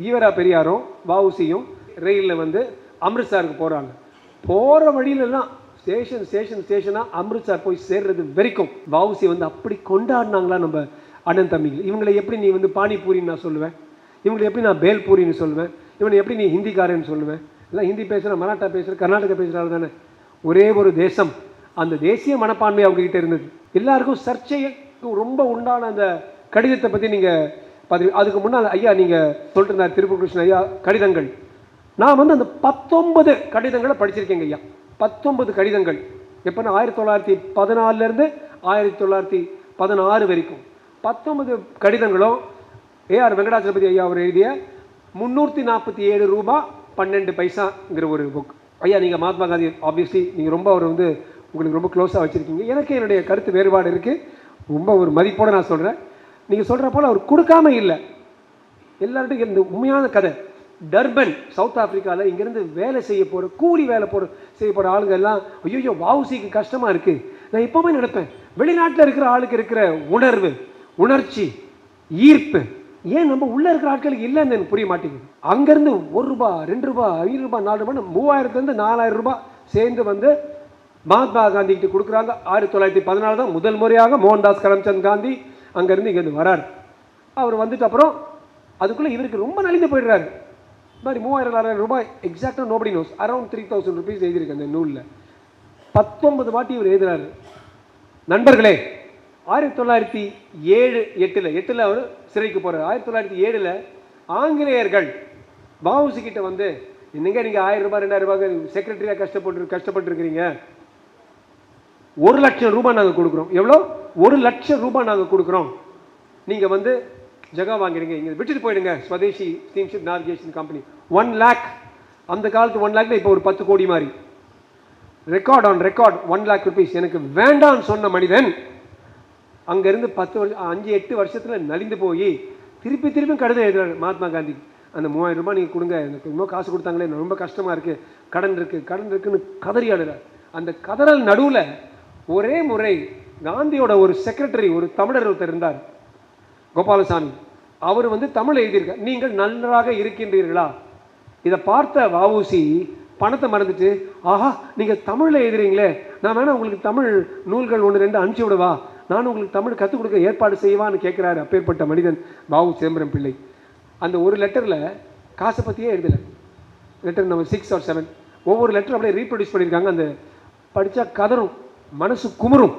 ஈவரா பெரியாரும் வஉசியும் ரயிலில் வந்து அமிர்த்சருக்கு போகிறாங்க. போகிற வழியிலலாம் ஸ்டேஷனாக அமிர்த்சர் போய் சேர்றது வரைக்கும் வஉசி வந்து அப்படி கொண்டாடினாங்களா நம்ம அண்ணன் தம்பிகள். இவங்களை எப்படி நீ வந்து பானிபூரின்னு நான் சொல்லுவேன், இவங்களை எப்படி நான் பேல்பூரின்னு சொல்லுவேன், இவனை எப்படி நீ ஹிந்திக்காரன்னு சொல்லுவேன். எல்லாம் ஹிந்தி பேசுகிற, மராட்டா பேசுகிற, கர்நாடகா பேசுகிறாள் தானே. ஒரே ஒரு தேசம், அந்த தேசிய மனப்பான்மை அவங்ககிட்ட இருந்தது. எல்லாருக்கும் சர்ச்சைக்கு ரொம்ப உண்டான அந்த கடிதத்தை பற்றி நீங்கள் பார்த்து, அதுக்கு முன்னால் ஐயா நீங்கள் சொல்லிட்டு இருந்தார் திருப்பூர் கிருஷ்ணன் ஐயா கடிதங்கள். நான் வந்து அந்த 19 கடிதங்களை படிச்சிருக்கேங்க ஐயா. 19 கடிதங்கள் எப்போனா 1914 1916 வரைக்கும் 19 கடிதங்களும் ஏஆர் வெங்கடாச்சலபதி ஐயா அவர் எழுதிய 347 ரூபா 12 பைசாங்கிற ஒரு புக். ஐயா நீங்கள் மகாத்மா காந்தி ஆப்வியஸ்லி நீங்கள் ரொம்ப அவர் வந்து உங்களுக்கு ரொம்ப க்ளோஸாக வச்சுருக்கீங்க. எனக்கு என்னுடைய கருத்து வேறுபாடு இருக்குது, ரொம்ப ஒரு மதிப்போடு நான் சொல்கிறேன். நீங்கள் சொல்கிற போல் அவர் கொடுக்காம இல்லை. எல்லார்ட்டும் இந்த உண்மையான கதை. டர்பன் சவுத் ஆஃப்ரிக்காவில் இங்கேருந்து வேலை செய்ய போகிற, கூலி வேலை செய்ய போகிற ஆளுங்க எல்லாம் ஐயோ வஉசிக்கு கஷ்டமாக இருக்குது. நான் எப்போவுமே நினைப்பேன், வெளிநாட்டில் இருக்கிற ஆளுக்கு இருக்கிற உணர்வு, உணர்ச்சி, ஈர்ப்பு ஏன் நம்ம உள்ளே இருக்கிற ஆட்களுக்கு இல்லைன்னு எனக்கு புரிய மாட்டேங்குது. அங்கேருந்து 1 ரூபா 2 ரூபா 5 ரூபா 4 ரூபா 3000 4000 ரூபாய் சேர்ந்து வந்து மகாத்மா காந்திகிட்ட கொடுக்குறாங்க. 1914 தான் முதல் முறையாக மோகன்தாஸ் கரம்சந்த் காந்தி அங்கேருந்து இங்கேருந்து வரார். அவர் வந்துட்டு அப்புறம் அதுக்குள்ளே இவருக்கு ரொம்ப நலிந்து போயிடுறாரு. இந்த மாதிரி 3000-4000 ரூபாய் எக்ஸாக்டாக நோபடி நோஸ், அரௌண்ட் 3000 ருபீஸ் எழுதியிருக்கு அந்த நூலில். 19 வாட்டி இவர் எழுதுறாரு. நண்பர்களே, 1907-8 அவர் சிறைக்கு போகிறார். 1907 ஆங்கிலேயர்கள் வஉசி கிட்ட வந்து, என்னங்க நீங்கள் 1000 ரூபாய் 2000 ரூபாய் செக்ரட்டரியாக கஷ்டப்பட்டுருக்கிறீங்க, 1 லட்சம் ரூபாய் நாங்கள் கொடுக்குறோம். எவ்வளோ? 1 லட்சம் ரூபாய் நாங்கள் கொடுக்குறோம். நீங்கள் வந்து ஜகா வாங்கிறீங்க, இங்கே விட்டுட்டு போயிடுங்க. Swadeshi steamship navigation company 1 lakh. அந்த காலத்து 1 லேக்ல இப்போ ஒரு 10 கோடி மாதிரி. Record on record 1 lakh rupees. எனக்கு வேண்டான்னு சொன்ன மனிதன் அங்கேருந்து 5-8 வருஷத்தில் நலிந்து போய் திருப்பி கடிதம் எழுதுறாரு மகாத்மா காந்தி. அந்த 3000 ரூபாய் நீங்கள் கொடுங்க, எனக்கு இன்னும் காசு கொடுத்தாங்களே, ரொம்ப கஷ்டமாக இருக்குது, கடன் இருக்குன்னு கதறி ஆடுறார். அந்த கதறல் நடுவில் ஒரே முறை காந்தியோட ஒரு செக்ரட்டரி, ஒரு தமிழர் ஒருத்தர் இருந்தார், கோபாலசாமி. அவர் வந்து தமிழ் எழுதியிருக்க, நீங்கள் நன்றாக இருக்கின்றீர்களா. இதை பார்த்த வஉசி பணத்தை மறந்துட்டு, ஆஹா நீங்கள் தமிழில் எழுதுறீங்களே, நான் வேணா உங்களுக்கு தமிழ் நூல்கள் 1-2 அனுப்பிச்சி விடுவா, நான் உங்களுக்கு தமிழ் கற்றுக் கொடுக்க ஏற்பாடு செய்வான்னு கேட்குறாரு. அப்பேற்பட்ட மனிதன் வஉ சிதம்பரம் பிள்ளை. அந்த ஒரு லெட்டரில் காசை பற்றியே எழுதலை. லெட்டர் நம்பர் 6 or 7 ஒவ்வொரு லெட்டரும் அப்படியே ரீப்ரொடியூஸ் பண்ணியிருக்காங்க. அந்த படித்தா கதறும், மனசு குமுறும்.